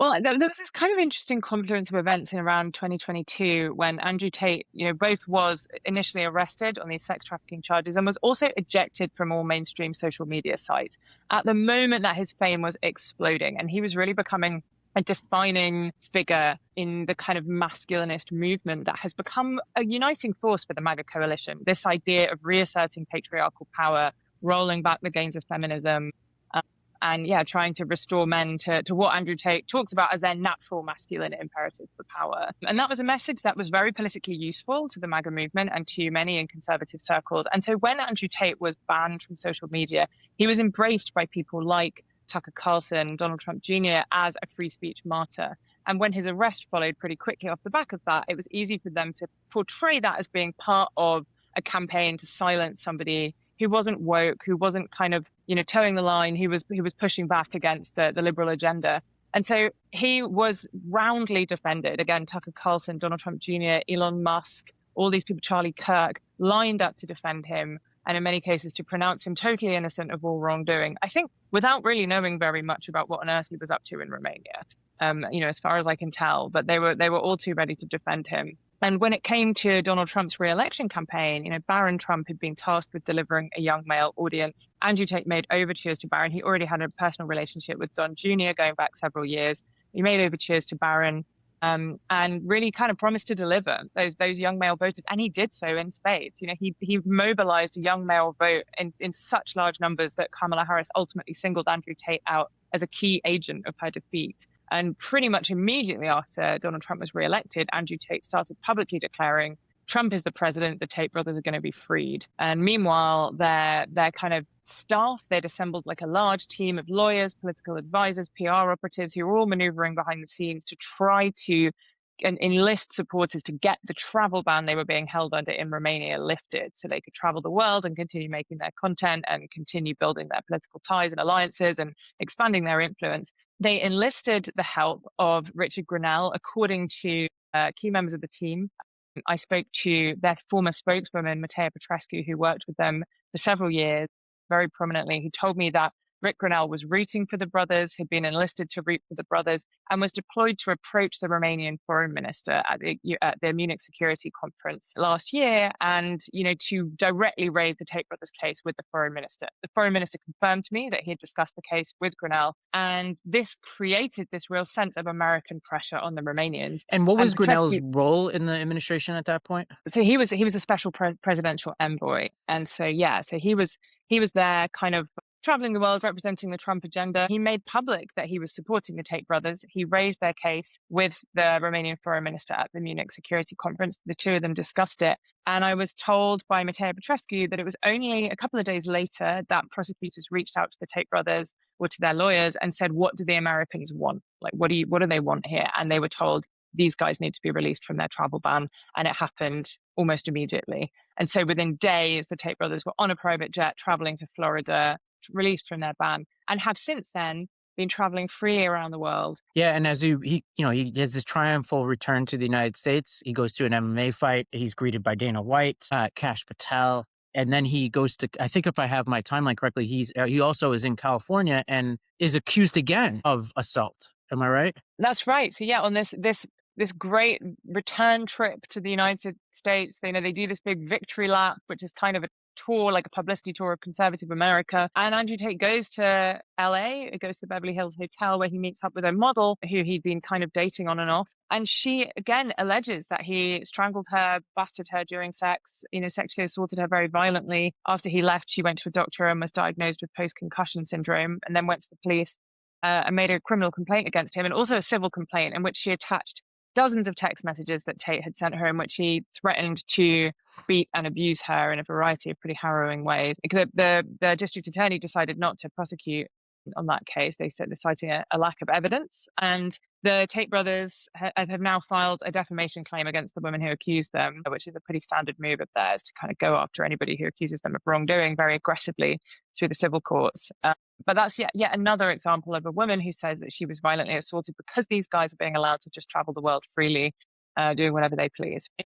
Well, there was this kind of interesting confluence of events in around 2022 when Andrew Tate, both was initially arrested on these sex trafficking charges and was also ejected from all mainstream social media sites at the moment that his fame was exploding. And he was really becoming a defining figure in the kind of masculinist movement that has become a uniting force for the MAGA coalition. This idea of reasserting patriarchal power, rolling back the gains of feminism, and yeah, trying to restore men to what Andrew Tate talks about as their natural masculine imperative for power. And that was a message that was very politically useful to the MAGA movement and to many in conservative circles. And so when Andrew Tate was banned from social media, he was embraced by people like Tucker Carlson, Donald Trump Jr. as a free speech martyr. And when his arrest followed pretty quickly off the back of that, it was easy for them to portray that as being part of a campaign to silence somebody who wasn't woke, who wasn't kind of, towing the line, who was pushing back against the liberal agenda. And so he was roundly defended. Again, Tucker Carlson, Donald Trump Jr., Elon Musk, all these people, Charlie Kirk, lined up to defend him, and in many cases to pronounce him totally innocent of all wrongdoing. I think without really knowing very much about what on earth he was up to in Romania, as far as I can tell, but they were all too ready to defend him. And when it came to Donald Trump's re-election campaign, Barron Trump had been tasked with delivering a young male audience. Andrew Tate made overtures to Barron. He already had a personal relationship with Don Jr. going back several years. He made overtures to Barron and really kind of promised to deliver those young male voters. And he did so in spades. He mobilized a young male vote in such large numbers that Kamala Harris ultimately singled Andrew Tate out as a key agent of her defeat. And pretty much immediately after Donald Trump was reelected, Andrew Tate started publicly declaring Trump is the president, the Tate brothers are going to be freed. And meanwhile, their kind of staff, they'd assembled like a large team of lawyers, political advisors, PR operatives who were all maneuvering behind the scenes to try to enlist supporters to get the travel ban they were being held under in Romania lifted so they could travel the world and continue making their content and continue building their political ties and alliances and expanding their influence. They enlisted the help of Richard Grenell, according to key members of the team. I spoke to their former spokeswoman, Matea Petrescu, who worked with them for several years very prominently, who told me that Rick Grenell was rooting for the brothers, had been enlisted to root for the brothers, and was deployed to approach the Romanian foreign minister at the Munich Security Conference last year, and to directly raise the Tate brothers case with the foreign minister. The foreign minister confirmed to me that he had discussed the case with Grenell, and this created this real sense of American pressure on the Romanians. And what was Grenell's role in the administration at that point? So he was a special presidential envoy, and so he was there kind of traveling the world representing the Trump agenda. He made public that he was supporting the Tate brothers. He raised their case with the Romanian foreign minister at the Munich Security Conference. The two of them discussed it. And I was told by Matea Petrescu that it was only a couple of days later that prosecutors reached out to the Tate brothers or to their lawyers and said, what do the Americans want? Like, what do they want here? And they were told, these guys need to be released from their travel ban. And it happened almost immediately. And so within days, the Tate brothers were on a private jet traveling to Florida, released from their ban, and have since then been traveling freely around the world. Yeah, and as he has this triumphal return to the United States. He goes to an MMA fight. He's greeted by Dana White, Kash Patel, and then he goes to, I think if I have my timeline correctly, he also is in California and is accused again of assault. Am I right? That's right. So yeah, on this great return trip to the United States, they do this big victory lap, which is kind of a tour, like a publicity tour of conservative America. And Andrew Tate goes to LA, goes to the Beverly Hills Hotel where he meets up with a model who he'd been kind of dating on and off. And she again alleges that he strangled her, battered her during sex, sexually assaulted her very violently. After he left, she went to a doctor and was diagnosed with post-concussion syndrome, and then went to the police and made a criminal complaint against him, and also a civil complaint in which she attached dozens of text messages that Tate had sent her in which he threatened to beat and abuse her in a variety of pretty harrowing ways. The district attorney decided not to prosecute on that case. They said they're citing a lack of evidence. And the Tate brothers have now filed a defamation claim against the woman who accused them, which is a pretty standard move of theirs to kind of go after anybody who accuses them of wrongdoing very aggressively through the civil courts. But that's yet another example of a woman who says that she was violently assaulted because these guys are being allowed to just travel the world freely, doing whatever they please.